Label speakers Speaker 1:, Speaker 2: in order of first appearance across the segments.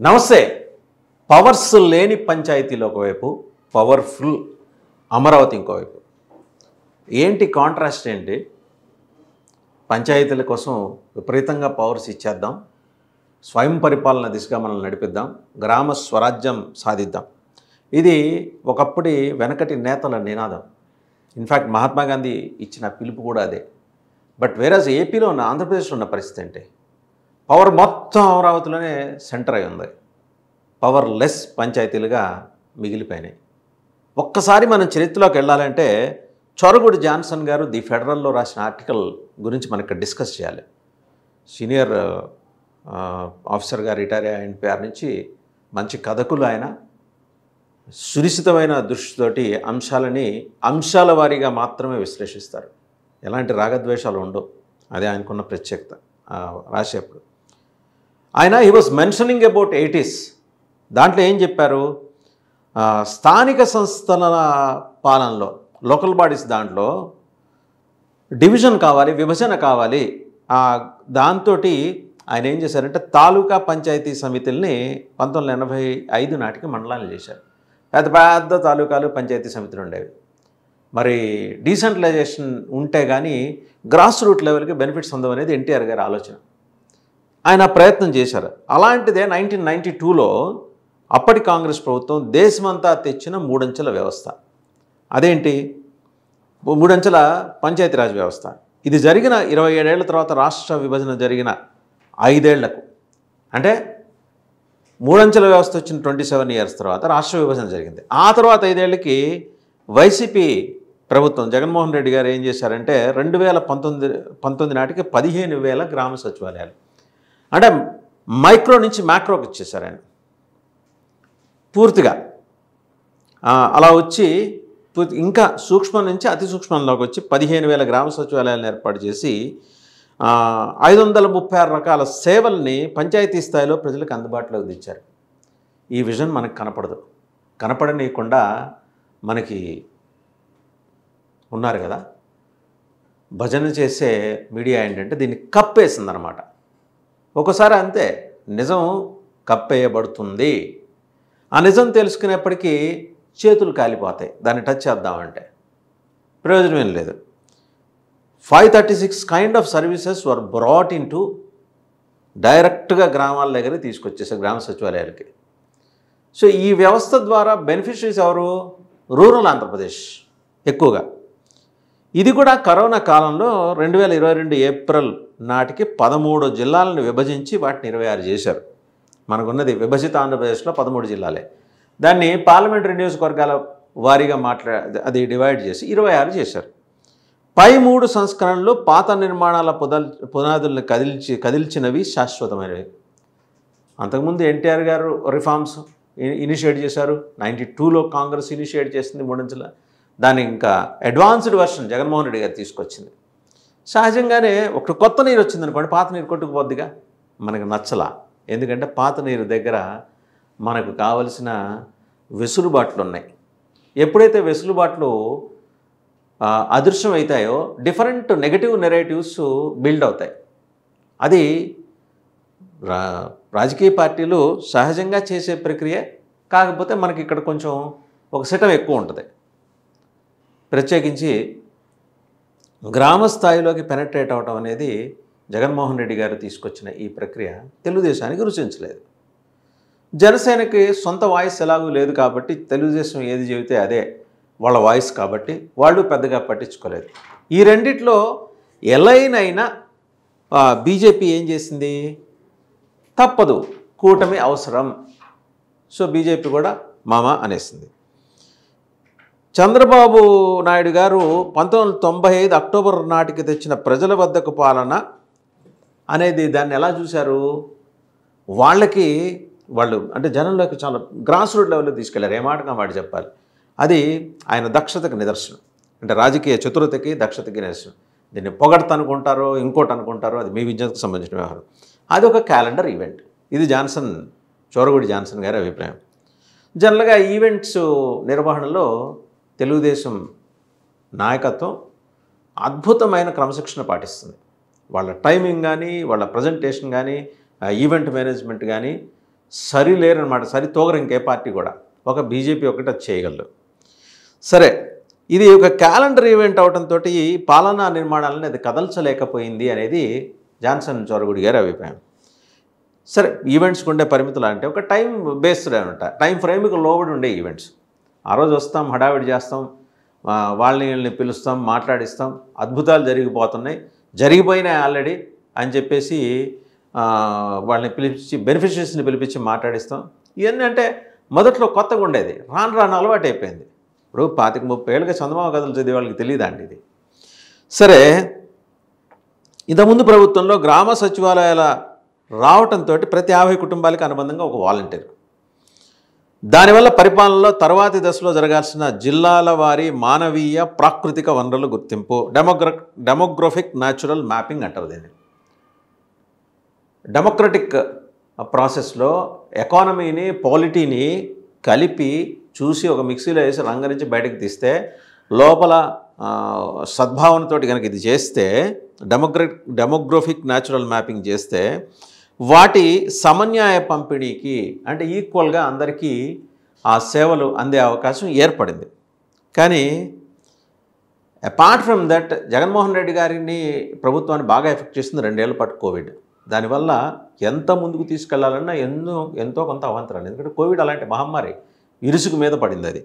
Speaker 1: నమస్తే. పవర్స్ లేని పంచాయతీలు ఒకవైపు, పవర్ఫుల్ అమరావతి ఇంకోవైపు. ఏంటి కాంట్రాస్ట్ ఏంటి? పంచాయతీల కోసం విపరీతంగా పవర్స్ ఇచ్చేద్దాం, స్వయం పరిపాలన దిశగా మనల్ని నడిపిద్దాం, గ్రామ స్వరాజ్యం సాధిద్దాం. ఇది ఒకప్పటి వెనకటి నేతల నినాదం. ఇన్ఫ్యాక్ట్ మహాత్మా గాంధీ ఇచ్చిన పిలుపు కూడా అదే. బట్ వేరేజ్ ఏపీలో ఉన్న, ఆంధ్రప్రదేశ్లో ఉన్న పరిస్థితి ఏంటి? పవర్ మొత్తం అమరావతిలోనే సెంటర్ అయి ఉంది. పవర్లెస్ పంచాయతీలుగా మిగిలిపోయినాయి. ఒక్కసారి మనం చరిత్రలోకి వెళ్ళాలంటే చొరగుడి జాన్సన్ గారు ది ఫెడరల్లో రాసిన ఆర్టికల్ గురించి మనకి డిస్కస్ చేయాలి. సీనియర్ ఆఫీసర్గా రిటైర్ అయిన పేరు నుంచి మంచి కథకులు ఆయన. సునిశ్చితమైన దృష్టితోటి అంశాల వారీగా మాత్రమే విశ్లేషిస్తారు. ఎలాంటి రాగద్వేషాలు ఉండవు. అదే ఆయనకున్న ప్రత్యేకత. రాసేప్పుడు ఆయన he was mentioning about 80s. దాంట్లో ఏం చెప్పారు? స్థానిక సంస్థల పాలనలో, లోకల్ బాడీస్ దాంట్లో డివిజన్ కావాలి, విభజన కావాలి. దాంతో ఆయన ఏం చేశారంటే తాలూకా పంచాయతీ సమితుల్ని 1985 నాటికి మండలాలు చేశారు. పెద్ద పెద్ద తాలూకాలు పంచాయతీ సమితులు ఉండేవి. మరి డీసెంట్రలైజేషన్ ఉంటే కానీ గ్రాస్ రూట్ లెవెల్కి బెనిఫిట్స్ అందం అనేది ఎన్టీఆర్ గారి ఆలోచన. ఆయన ప్రయత్నం చేశారు. అలాంటిదే 1992లో అప్పటి కాంగ్రెస్ ప్రభుత్వం దేశమంతా తెచ్చిన మూడంచెల వ్యవస్థ. అదేంటి? మూడంచెల పంచాయతీరాజ్ వ్యవస్థ. ఇది జరిగిన 27 ఏళ్ల తర్వాత, రాష్ట్ర విభజన జరిగిన 5 ఏళ్లకు, అంటే మూడంచెల వ్యవస్థ వచ్చిన 27 years తర్వాత రాష్ట్ర విభజన జరిగింది. ఆ తర్వాత 5 ఏళ్ళకి వైసీపీ ప్రభుత్వం, జగన్మోహన్ రెడ్డి గారు ఏం చేశారంటే 2019 నాటికి 15,000 గ్రామ సచివాలయాలు, అంటే మైక్రో నుంచి మ్యాక్రోకి ఇచ్చేశారు ఆయన పూర్తిగా. అలా వచ్చి ఇంకా సూక్ష్మం నుంచి అతి సూక్ష్మంలోకి వచ్చి 15,000 గ్రామ సచివాలయాలను ఏర్పాటు చేసి 536 రకాల సేవల్ని పంచాయతీ స్థాయిలో ప్రజలకు అందుబాటులోకి తెచ్చారు. ఈ విజన్ మనకు కనపడదు. కనపడనీయకుండా మనకి ఉన్నారు కదా భజన చేసే మీడియా. ఏంటంటే దీన్ని కప్పేసిందనమాట. ఒక్కోసారి అంతే, నిజం కప్పేయబడుతుంది. ఆ నిజం తెలుసుకునేప్పటికీ చేతులు కాలిపోతాయి. దాన్ని టచ్ చేద్దామంటే ప్రయోజనం ఏం లేదు. 536 kind of services were brought in to డైరెక్ట్గా గ్రామాల దగ్గర తీసుకొచ్చేసారు, గ్రామ సచివాలయాలకి. సో ఈ వ్యవస్థ ద్వారా బెనిఫిషరీస్ ఎవరు? రూరల్ ఆంధ్రప్రదేశ్ ఎక్కువగా. ఇది కూడా కరోనా కాలంలో 2022 ఏప్రిల్ నాటికి 13 జిల్లాలను విభజించి వాటిని 26 చేశారు. మనకున్నది విభజిత ఆంధ్రప్రదేశ్లో 13 జిల్లాలే. దాన్ని పార్లమెంటరీ నియోజకవర్గాల వారీగా అది డివైడ్ చేసి 26 చేశారు. పై 3 సంస్కరణలు పాత నిర్మాణాల పునాదులను కదిల్చినవి, శాశ్వతమైనవి. అంతకుముందు ఎన్టీఆర్ గారు రిఫార్మ్స్ ఇనిషియేట్ చేశారు. 92లో కాంగ్రెస్ ఇనిషియేట్ చేసింది మూడంచెల. దాన్ని ఇంకా అడ్వాన్స్డ్ వర్షన్ జగన్మోహన్ రెడ్డి గారు తీసుకొచ్చింది. సహజంగానే ఒక కొత్త నీరు వచ్చిందనుకోండి, పాత నీరు కొట్టుకుపోద్దిగా. మనకు నచ్చలా. ఎందుకంటే పాత నీరు దగ్గర మనకు కావలసిన వెసులుబాట్లు ఉన్నాయి. ఎప్పుడైతే వెసులుబాట్లు అదృశ్యం అవుతాయో డిఫరెంట్ నెగటివ్ నెరేటివ్స్ బిల్డ్ అవుతాయి. అది రాజకీయ పార్టీలు సహజంగా చేసే ప్రక్రియ. కాకపోతే మనకి ఇక్కడ కొంచెం ఒక శటం ఎక్కువ ఉంటుంది. ప్రత్యేకించి గ్రామ స్థాయిలోకి పెనట్రేట్ అవటం అనేది జగన్మోహన్ రెడ్డి గారు తీసుకొచ్చిన ఈ ప్రక్రియ తెలుగుదేశానికి రుచించలేదు. జనసేనకి సొంత వాయిస్ ఎలాగూ లేదు కాబట్టి, తెలుగుదేశం ఏది చెబితే అదే వాళ్ళ వాయిస్ కాబట్టి వాళ్ళు పెద్దగా పట్టించుకోలేదు. ఈ రెండిట్లో ఎలైనైనా బీజేపీ ఏం చేసింది? తప్పదు, కూటమి అవసరం. సో బీజేపీ కూడా మామ అనేసింది. చంద్రబాబు నాయుడు గారు 1995 అక్టోబర్ నాటికి తెచ్చిన ప్రజల వద్దకు పాలన అనేది దాన్ని ఎలా చూశారు? వాళ్ళు అంటే జనంలోకి చాలా గ్రాస్ రూట్ లెవెల్లో తీసుకెళ్లారు. ఏ మాటగా మాట చెప్పాలి. అది ఆయన దక్షతకు నిదర్శనం. అంటే రాజకీయ చతురతకి, దక్షతకి నిదర్శనం. దీన్ని పొగడత అనుకుంటారో ఇంకోటి అనుకుంటారో, అది మీ విద్యకు సంబంధించిన వ్యవహారం. అది ఒక క్యాలెండర్ ఈవెంట్. ఇది చోరగుడి జాన్సన్ గారి అభిప్రాయం. జనరల్గా ఈవెంట్స్ నిర్వహణలో తెలుగుదేశం నాయకత్వం అద్భుతమైన క్రమశిక్షణ పాటిస్తుంది. వాళ్ళ టైమింగ్ కానీ, వాళ్ళ ప్రజెంటేషన్ కానీ, ఈవెంట్ మేనేజ్మెంట్ కానీ సరి లేరనమాట, సరి తోగరు ఇంకే పార్టీ కూడా, ఒక బీజేపీ ఒకటి అది చేయగలరు. సరే, ఇది ఒక క్యాలెండర్ ఈవెంట్ అవడంతో పాలనా నిర్మాణాలను అది కదల్చలేకపోయింది అనేది జాన్సన్ చోరగుడి గారి అభిప్రాయం. సరే, ఈవెంట్స్కి ఉండే పరిమితులు అంటే ఒక టైం బేస్డ్ అనమాట, టైం ఫ్రేమ్కి లోబడి ఉండే ఈవెంట్స్. ఆ రోజు వస్తాం, హడావిడి చేస్తాం, వాళ్ళని పిలుస్తాం, మాట్లాడిస్తాం, అద్భుతాలు జరిగిపోతున్నాయి, జరిగిపోయినాయి ఆల్రెడీ అని చెప్పేసి వాళ్ళని పిలిపించి బెనిఫిషరీస్ని పిలిపించి మాట్లాడిస్తాం. ఇవన్నీ అంటే మొదట్లో కొత్తగా ఉండేది, రాను రాను అలవాటు అయిపోయింది. ఇప్పుడు 25-30 ఏళ్ళుగా చందమామ కథలు చదివే వాళ్ళకి తెలియదండి ఇది. సరే, ఇంతకుముందు ప్రభుత్వంలో గ్రామ సచివాలయాల రావటంతో ప్రతి 50 కుటుంబాలకి అనుబంధంగా ఒక వాలంటీర్. దానివల్ల పరిపాలనలో తర్వాతి దశలో జరగాల్సిన జిల్లాల వారి మానవీయ ప్రాకృతిక వనరుల గుర్తింపు, డెమోగ్రఫిక్ న్యాచురల్ మ్యాపింగ్ అంటారు దీన్ని. డెమోక్రటిక్ ప్రాసెస్లో ఎకానమీని పాలిటీని కలిపి చూసి ఒక మిక్సీలో వేసి రంగరించి బయటకు తీస్తే, లోపల సద్భావనతోటి కనుక ఇది చేస్తే, డెమోగ్రఫిక్ న్యాచురల్ మ్యాపింగ్ చేస్తే, వాటి సమన్యాయ పంపిణీకి అంటే ఈక్వల్గా అందరికీ ఆ సేవలు అందే అవకాశం ఏర్పడింది. కానీ apart from that, Jaganmohan Reddy గారిని ప్రభుత్వాన్ని బాగా ఎఫెక్ట్ చేసింది 2 ఏళ్ల పాటు కోవిడ్. దానివల్ల ఎంత ముందుకు తీసుకెళ్లాలన్నా ఎంతో కొంత అవాంతరాలు. ఎందుకంటే కోవిడ్ అలాంటి మహమ్మారి ఇరుసుకు మీద పడింది. అది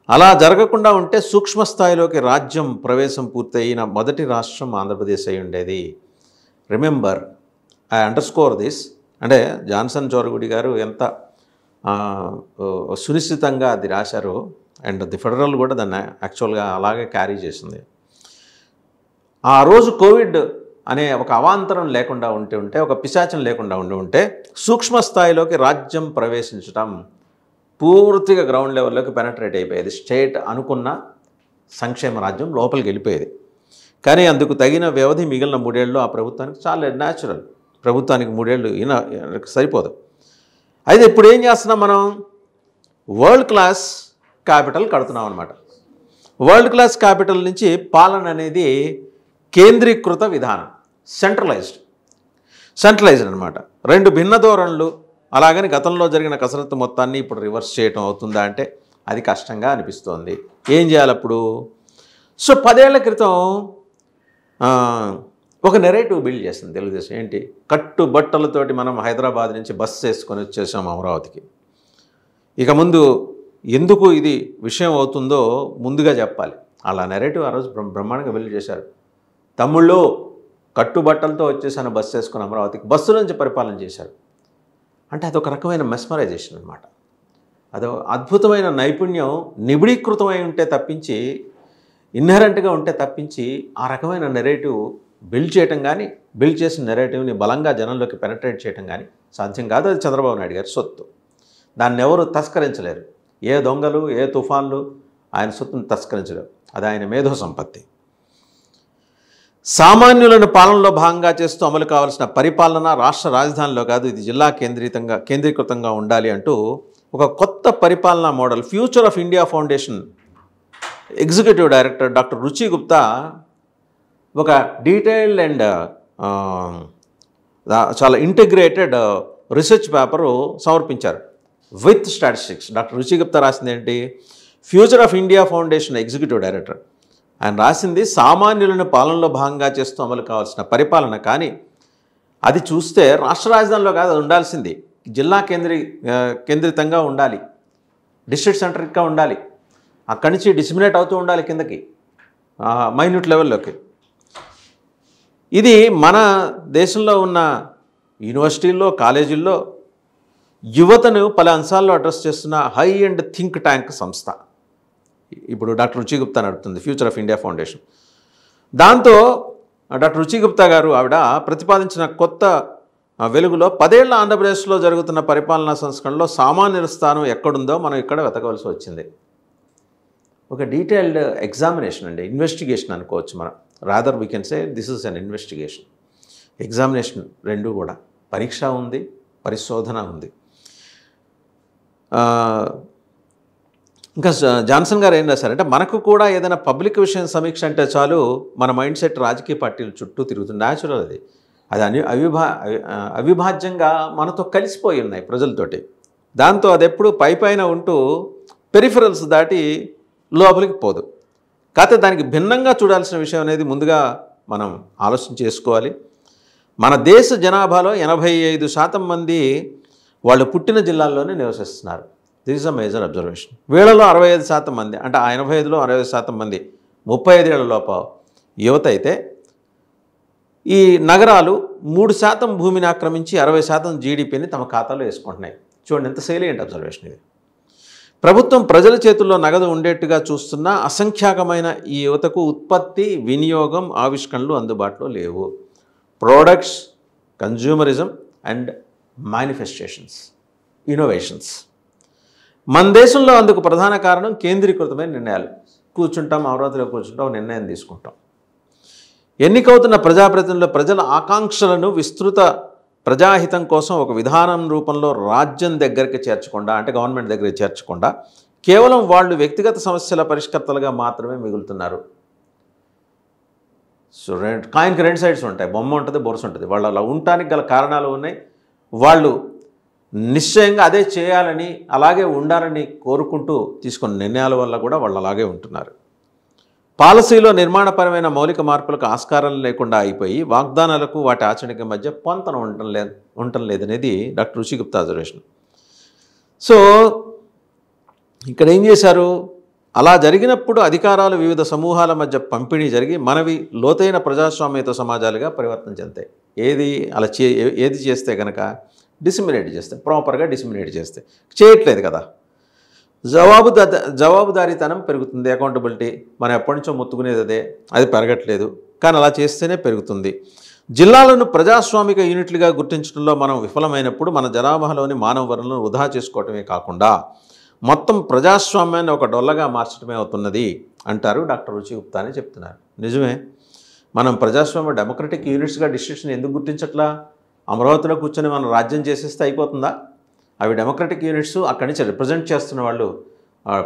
Speaker 1: అలా జరగకుండా ఉంటే సూక్ష్మ స్థాయిలోకి రాజ్యం ప్రవేశం పూర్తయిన మొదటి రాష్ట్రం ఆంధ్రప్రదేశ్ అయి ఉండేది. Remember, I underscore this. అంటే జాన్సన్ చోరగుడి గారు ఎంత సునిశ్చితంగా అది రాశారు. అండ్ ది ఫెడరల్ కూడా దాన్ని యాక్చువల్గా అలాగే క్యారీ చేసింది. ఆ రోజు కోవిడ్ అనే ఒక అవాంతరం లేకుండా ఉంటే ఒక పిశాచం లేకుండా ఉంటే సూక్ష్మ స్థాయిలోకి రాజ్యం ప్రవేశించడం, పూర్తిగా గ్రౌండ్ లెవెల్లోకి పెనట్రేట్ అయిపోయేది. స్టేట్ అనుకున్న సంక్షేమ రాజ్యం లోపలికి వెళ్ళిపోయేది. కానీ అందుకు తగిన వ్యవధి మిగిలిన 3 ఏళ్ళు ఆ ప్రభుత్వానికి చాలా న్యాచురల్. ప్రభుత్వానికి 3 ఏళ్ళు సరిపోదు. అయితే ఇప్పుడు ఏం చేస్తున్నాం మనం? వరల్డ్ క్లాస్ క్యాపిటల్ కడుతున్నాం అనమాట. వరల్డ్ క్లాస్ క్యాపిటల్ నుంచి పాలన అనేది కేంద్రీకృత విధానం, సెంట్రలైజ్డ్ అనమాట. 2 భిన్న ధోరణులు. అలాగని గతంలో జరిగిన కసరత్తు మొత్తాన్ని ఇప్పుడు రివర్స్ చేయటం అవుతుందా అంటే అది కష్టంగా అనిపిస్తోంది. ఏం చేయాలి అప్పుడు? సో 10 ఏళ్ల క్రితం ఒక నెరేటివ్ బిల్డ్ చేస్తుంది తెలుగుదేశం. ఏంటి? కట్టుబట్టలతోటి మనం హైదరాబాద్ నుంచి బస్సు వేసుకొని వచ్చేసాం అమరావతికి. ఇక ముందు ఎందుకు ఇది విషయం అవుతుందో ముందుగా చెప్పాలి. అలా నెరేటివ్ ఆ రోజు బ్రహ్మాండంగా బిల్డ్ చేశారు. తమ్ముళ్ళు, కట్టుబట్టలతో వచ్చేసాను బస్సు వేసుకుని అమరావతికి, బస్సు నుంచి పరిపాలన చేశారు. అంటే అదొక రకమైన మెస్మరైజేషన్ అనమాట. అదో అద్భుతమైన నైపుణ్యం నిబిడీకృతమై ఉంటే తప్పించి, ఇన్హెరెంట్గా ఉంటే తప్పించి ఆ రకమైన నెరేటివ్ బిల్డ్ చేయటం కానీ, బిల్డ్ చేసిన నెరేటివ్ని బలంగా జనంలోకి పెనట్రేట్ చేయటం కానీ సాధ్యం కాదు. అది చంద్రబాబు నాయుడు గారి సొత్తు. దాన్ని ఎవరు తస్కరించలేరు. ఏ దొంగలు, ఏ తుఫాన్లు ఆయన సొత్తును తస్కరించలేరు. అది ఆయన మేధో సంపత్తి. సామాన్యులను పాలనలో భాగంగా చేస్తూ అమలు కావాల్సిన పరిపాలన రాష్ట్ర రాజధానిలో కాదు, ఇది జిల్లా కేంద్రీకృతంగా ఉండాలి అంటూ ఒక కొత్త పరిపాలనా model future of India foundation executive director doctor రుచి గుప్తా ఒక డీటెయిల్డ్ అండ్ చాలా ఇంటిగ్రేటెడ్ రీసెర్చ్ పేపరు సమర్పించారు విత్ స్టాటిస్టిక్స్. డాక్టర్ రుచి గుప్తా రాసింది ఏంటి? Future of India foundation executive director. ఆయన రాసింది సామాన్యులను పాలనలో భాగంగా చేస్తూ అమలు కావాల్సిన పరిపాలన. కానీ అది చూస్తే రాష్ట్ర రాజధానిలో కాదు అది ఉండాల్సింది, జిల్లా కేంద్రితంగా ఉండాలి, డిస్ట్రిక్ట్ సెంటర్గా ఉండాలి, అక్కడి నుంచి డిసిమినేట్ అవుతూ ఉండాలి కిందకి మైన్యూట్ లెవెల్లోకి. ఇది మన దేశంలో ఉన్న యూనివర్సిటీల్లో, కాలేజీల్లో యువతను పలు అంశాల్లో అడ్రస్ చేస్తున్న హై అండ్ థింక్ ట్యాంక్ సంస్థ ఇప్పుడు డాక్టర్ రుచి గుప్తా నడుపుతుంది, ఫ్యూచర్ ఆఫ్ ఇండియా ఫౌండేషన్. దాంతో డాక్టర్ రుచి గుప్తా గారు ఆవిడ ప్రతిపాదించిన కొత్త వెలుగులో 10 ఏళ్ల ఆంధ్రప్రదేశ్లో జరుగుతున్న పరిపాలనా సంస్కరణలో సామాన్యుల స్థానం ఎక్కడుందో మనం ఇక్కడ వెతకవలసి వచ్చింది. ఒక డీటెయిల్డ్ ఎగ్జామినేషన్ అండి, ఇన్వెస్టిగేషన్ అనుకోవచ్చు మనం. Rather we can say this is an investigation. Examination రెండు కూడా, పరీక్ష ఉంది, పరిశోధన ఉంది. ఇంకా జాన్సన్ గారు ఏం రాశారంటే, మనకు కూడా ఏదైనా పబ్లిక్ విషయం సమీక్ష అంటే చాలు మన మైండ్ సెట్ రాజకీయ పార్టీల చుట్టూ తిరుగుతుంది. న్యాచురల్ అది. అది అవిభాజ్యంగా మనతో కలిసిపోయి ఉన్నాయి ప్రజలతోటి. దాంతో అది ఎప్పుడు పైపైన ఉంటూ పెరిఫరల్స్ దాటి లోపలికి పోదు. కాకపోతే దానికి భిన్నంగా చూడాల్సిన విషయం అనేది ముందుగా మనం ఆలోచన చేసుకోవాలి. మన దేశ జనాభాలో 85% మంది వాళ్ళు పుట్టిన జిల్లాల్లోనే నివసిస్తున్నారు. This is a major observation. వీళ్ళలో 65% మంది, అంటే ఆ 85లో 65% మంది 35 ఏళ్ల లోప యువత అయితే, ఈ నగరాలు 3% భూమిని ఆక్రమించి 60% జీడిపిని తమ ఖాతాలో వేసుకుంటున్నాయి. చూడండి ఎంత సైలెంట్ అబ్జర్వేషన్ ఇది. ప్రభుత్వం ప్రజల చేతుల్లో నగదు ఉండేట్టుగా చూస్తున్న అసంఖ్యాకమైన ఈ యువతకు ఉత్పత్తి, వినియోగం, ఆవిష్కరణలు అందుబాటులో లేవు. Products, consumerism and manifestations, innovations. మన దేశంలో అందుకు ప్రధాన కారణం కేంద్రీకృతమైన నిర్ణయాలు. కూర్చుంటాం, అమరావతిలో కూర్చుంటాం, నిర్ణయం తీసుకుంటాం. ఎన్నికవుతున్న ప్రజాప్రతినిధుల ప్రజల ఆకాంక్షలను విస్తృత ప్రజాహితం కోసం ఒక విధానం రూపంలో రాజ్యం దగ్గరికి చేర్చకుండా, అంటే గవర్నమెంట్ దగ్గరికి చేర్చకుండా, కేవలం వాళ్ళు వ్యక్తిగత సమస్యల పరిష్కర్తలుగా మాత్రమే మిగులుతున్నారు. సో కాయిన్కి 2 సైడ్స్ ఉంటాయి. బొమ్మ ఉంటుంది, బొరుసు ఉంటుంది. వాళ్ళు అలా ఉండటానికి గల కారణాలు ఉన్నాయి. వాళ్ళు నిశ్చయంగా అదే చేయాలని, అలాగే ఉండాలని కోరుకుంటూ తీసుకున్న నిర్ణయాల వల్ల కూడా వాళ్ళు అలాగే ఉంటున్నారు. పాలసీలో నిర్మాణపరమైన మౌలిక మార్పులకు ఆస్కారం లేకుండా అయిపోయి వాగ్దానాలకు వాటి ఆచరణకి మధ్య పొంతన ఉండటం లేదనేది డాక్టర్ రుచి గుప్తా అబ్జర్వేషన్. సో ఇక్కడ ఏం చేశారు, అలా జరిగినప్పుడు అధికారాలు వివిధ సమూహాల మధ్య పంపిణీ జరిగి మనవి లోతైన ప్రజాస్వామ్యత సమాజాలుగా పరివర్తన చెందాయి. ఏది చేస్తే కనుక డిసిమినేట్ చేస్తే, ప్రాపర్గా డిసిమినేట్ చేస్తే, చేయట్లేదు కదా. జవాబుదారీతనం పెరుగుతుంది, అకౌంటబిలిటీ. మనం ఎప్పటి నుంచో మొత్తుకునేది అది పెరగట్లేదు, కానీ అలా చేస్తేనే పెరుగుతుంది. జిల్లాలను ప్రజాస్వామిక యూనిట్లుగా గుర్తించడంలో మనం విఫలమైనప్పుడు మన జనాభాలోని మానవ వనరులను వృధా చేసుకోవటమే కాకుండా మొత్తం ప్రజాస్వామ్యాన్ని ఒక డొల్లగా మార్చడమే అవుతున్నది అంటారు డాక్టర్ రుచి గుప్తా అని చెప్తున్నారు. నిజమే, మనం ప్రజాస్వామ్య డెమోక్రటిక్ యూనిట్స్గా డిస్ట్రిక్ట్స్ని ఎందుకు గుర్తించట్లా? అమరావతిలో కూర్చొని మనం రాజ్యం చేసేస్తే అయిపోతుందా? అవి డెమోక్రటిక్ యూనిట్స్, అక్కడి నుంచి రిప్రజెంట్ చేస్తున్న వాళ్ళు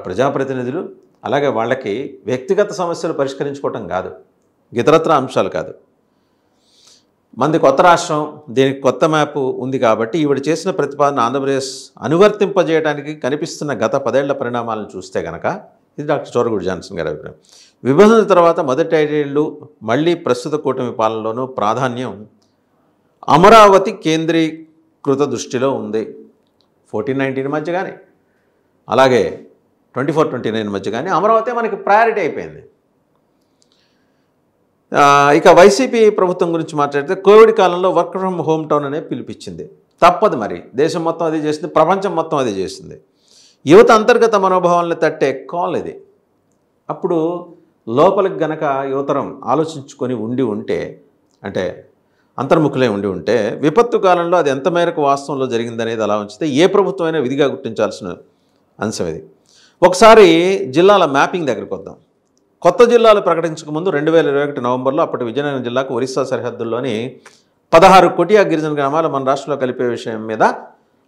Speaker 1: ప్రజాప్రతినిధులు. అలాగే వాళ్ళకి వ్యక్తిగత సమస్యలు పరిష్కరించుకోవటం కాదు, ఇతరత్ర అంశాలు కాదు. మంది కొత్త రాష్ట్రం, దీనికి కొత్త మ్యాప్ ఉంది కాబట్టి ఈవిడ చేసిన ప్రతిపాదన ఆంధ్రప్రదేశ్ అనువర్తింపజేయడానికి కనిపిస్తున్న గత 10 ఏళ్ల పరిణామాలను చూస్తే కనుక, ఇది డాక్టర్ చోరగుడి జాన్సన్ గారి అభిప్రాయం. విభజన తర్వాత మొదటి 5 ఏళ్ళు మళ్ళీ ప్రస్తుత కూటమి పాలనలోనూ ప్రాధాన్యం అమరావతి కేంద్రీకృత దృష్టిలో ఉంది. 1419 మధ్య కానీ, అలాగే 2429 మధ్య కానీ అమరావతి మనకి ప్రయారిటీ అయిపోయింది. ఇక వైసీపీ ప్రభుత్వం గురించి మాట్లాడితే, కోవిడ్ కాలంలో వర్క్ ఫ్రమ్ హోమ్ టౌన్ అనే పిలిపించింది. తప్పదు మరి, దేశం మొత్తం అదే చేసింది, ప్రపంచం మొత్తం అదే చేసింది. యువత అంతర్గత మనోభావాలను తట్టే కాల్ ఇది. అప్పుడు లోపలికి గనక యువతరం ఆలోచించుకొని ఉంటే, అంటే అంతర్ముఖులై ఉంటే, విపత్తు కాలంలో అది ఎంత మేరకు వాస్తవంలో జరిగిందనేది అలా ఉంచితే ఏ ప్రభుత్వమైనా విధిగా గుర్తించాల్సిన అంశం ఇది. ఒకసారి జిల్లాల మ్యాపింగ్ దగ్గరికి వద్దాం. కొత్త జిల్లాలు ప్రకటించక ముందు 2021 నవంబర్లో అప్పటి విజయనగరం జిల్లాకు ఒరిస్సా సరిహద్దుల్లోని 16 కొటియా గిరిజన గ్రామాలు మన రాష్ట్రంలో కలిపే విషయం మీద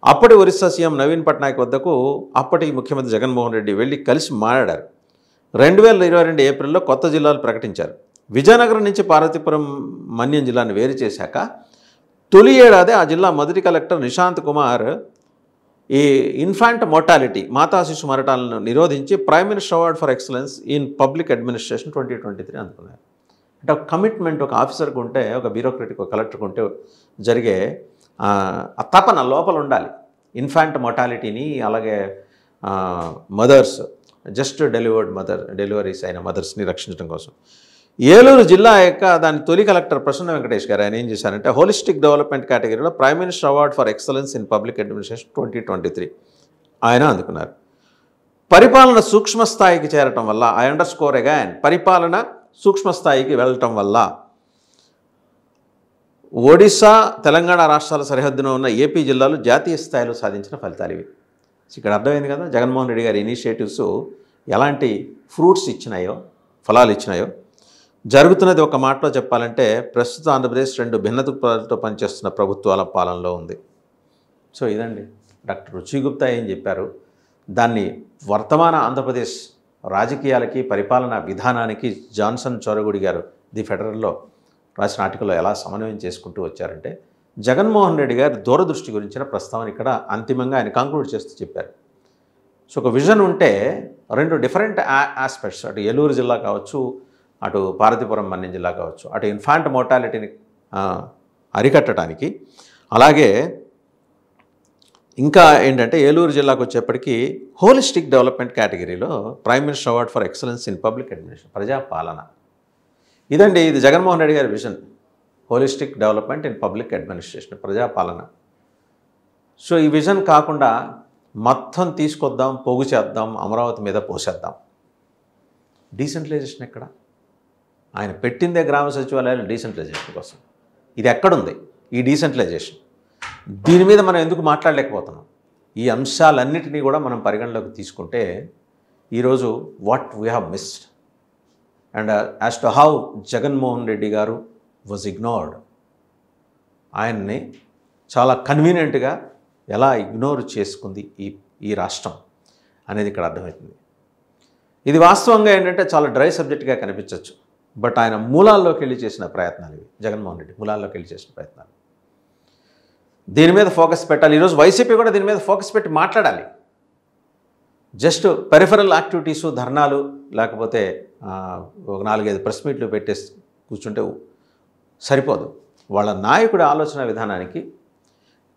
Speaker 1: అప్పటి ఒరిస్సా సీఎం నవీన్ పట్నాయక్ వద్దకు అప్పటి ముఖ్యమంత్రి జగన్మోహన్ రెడ్డి వెళ్ళి కలిసి మాట్లాడారు. 2022 ఏప్రిల్లో కొత్త జిల్లాలు ప్రకటించారు. విజయనగరం నుంచి పార్వతీపురం మన్యం జిల్లాను వేరు చేశాక తొలి ఏడాది ఆ జిల్లా మొదటి కలెక్టర్ నిశాంత్ కుమార్ ఈ ఇన్ఫాంట్ మోర్టాలిటీ, మాతా శిశు మరణాలను నిరోధించి prime minister award for excellence in public administration 2023 అందుకున్నారు. అంటే ఒక కమిట్మెంట్ ఒక ఆఫీసర్కి ఉంటే, ఒక బ్యూరోక్రటిక్ ఒక కలెక్టర్కి ఉంటే జరిగే ఆ తపన లోపల ఉండాలి. ఇన్ఫాంట్ మోర్టాలిటీని, అలాగే మదర్స్, జస్ట్ డెలివరీస్ అయిన మదర్స్ని రక్షించడం కోసం ఏలూరు జిల్లా యొక్క దాని తొలి కలెక్టర్ ప్రసన్న వెంకటేష్ గారు ఆయన ఏం చేశారంటే, హోలిస్టిక్ డెవలప్మెంట్ కేటగిరీలో prime minister award for excellence in public administration 2023 ఆయన అందుకున్నారు. పరిపాలన సూక్ష్మ స్థాయికి చేరటం వల్ల, పరిపాలన సూక్ష్మ స్థాయికి వెళ్ళటం వల్ల ఒడిశా, తెలంగాణ రాష్ట్రాల సరిహద్దున ఉన్న ఏపీ జిల్లాలు జాతీయ స్థాయిలో సాధించిన ఫలితాలు ఇవి. ఇక్కడ అర్థమైంది కదా జగన్మోహన్ రెడ్డి గారి ఇనిషియేటివ్స్ ఎలాంటి ఫ్రూట్స్ ఇచ్చినాయో, ఫలాలు ఇచ్చినాయో. జరుగుతున్నది ఒక మాటలో చెప్పాలంటే, ప్రస్తుత ఆంధ్రప్రదేశ్ 2 భిన్న దృక్పథాలతో పనిచేస్తున్న ప్రభుత్వాల పాలనలో ఉంది. సో ఇదండి డాక్టర్ రుచి గుప్తా ఏం చెప్పారు, దాన్ని వర్తమాన ఆంధ్రప్రదేశ్ రాజకీయాలకి, పరిపాలనా విధానానికి జాన్సన్ చోరగుడి గారు ది ఫెడరల్లో రాసిన ఆర్టికల్లో ఎలా సమన్వయం చేసుకుంటూ వచ్చారంటే, జగన్మోహన్ రెడ్డి గారి దూరదృష్టి గురించిన ప్రస్తావన ఇక్కడ అంతిమంగా ఆయన కంక్లూడ్ చేస్తూ చెప్పారు. సో ఒక విజన్ ఉంటే 2 డిఫరెంట్ ఆస్పెక్ట్స్, అటు ఏలూరు జిల్లా కావచ్చు, అటు పార్వతీపురం మన్యం జిల్లా కావచ్చు, అటు ఇన్ఫాంట్ మోర్టాలిటీని అరికట్టడానికి, అలాగే ఇంకా ఏంటంటే ఏలూరు జిల్లాకు వచ్చేప్పటికీ హోలిస్టిక్ డెవలప్మెంట్ కేటగిరీలో prime minister award for excellence in public administration, ప్రజాపాలన. ఇది జగన్మోహన్ రెడ్డి గారి vision, holistic development in public administration, ప్రజాపాలన. సో ఈ విజన్ కాకుండా మొత్తం తీసుకొద్దాం, పోగు చేద్దాం, అమరావతి మీద పోసేద్దాం. డీసెంట్రలైజేషన్ ఎక్కడ? ఆయన పెట్టిందే గ్రామ సచివాలయాలు డీసెంట్రలైజేషన్ కోసం. ఇది ఎక్కడుంది ఈ డీసెంట్రలైజేషన్? దీని మీద మనం ఎందుకు మాట్లాడలేకపోతున్నాం? ఈ అంశాలన్నిటినీ కూడా మనం పరిగణలోకి తీసుకుంటే ఈరోజు what we have missed and as to how Jaganmohan Reddy గారు వాజ్ ఇగ్నోర్డ్, ఆయన్ని చాలా కన్వీనియంట్గా ఎలా ఇగ్నోర్ చేసుకుంది ఈ రాష్ట్రం అనేది ఇక్కడ అర్థమవుతుంది. ఇది వాస్తవంగా ఏంటంటే చాలా డ్రై సబ్జెక్ట్గా కనిపించవచ్చు, బట్ ఆయన మూలాల్లోకి వెళ్ళి చేసిన ప్రయత్నాలు ఇవి. జగన్మోహన్ రెడ్డి మూలాల్లోకి వెళ్ళి చేసిన ప్రయత్నాలు, దీని మీద ఫోకస్ పెట్టాలి. ఈరోజు వైసీపీ కూడా దీని మీద ఫోకస్ పెట్టి మాట్లాడాలి. జస్ట్ పెరిఫరల్ యాక్టివిటీసు, ధర్నాలు, లేకపోతే ఒక 4-5 ప్రెస్ మీట్లు పెట్టేసి కూర్చుంటే సరిపోదు. వాళ్ళ నాయకుడి ఆలోచన విధానానికి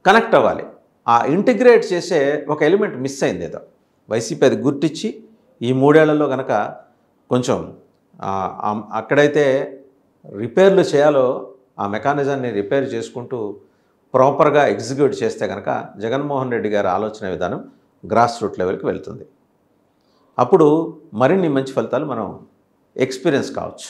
Speaker 1: కనెక్ట్ అవ్వాలి. ఆ ఇంటిగ్రేట్ చేసే ఒక ఎలిమెంట్ మిస్ అయింది ఏదో. వైసీపీ అది గుర్తించి ఈ 3 ఏళ్లలో కనుక కొంచెం అక్కడైతే రిపేర్లు చేయాలో ఆ మెకానిజాన్ని రిపేర్ చేసుకుంటూ ప్రాపర్గా ఎగ్జిక్యూట్ చేస్తే కనుక జగన్మోహన్ రెడ్డి గారి ఆలోచన విధానం గ్రాస్ రూట్ లెవెల్కి వెళ్తుంది. అప్పుడు మరిన్ని మంచి ఫలితాలు మనం ఎక్స్పీరియన్స్ కావచ్చు.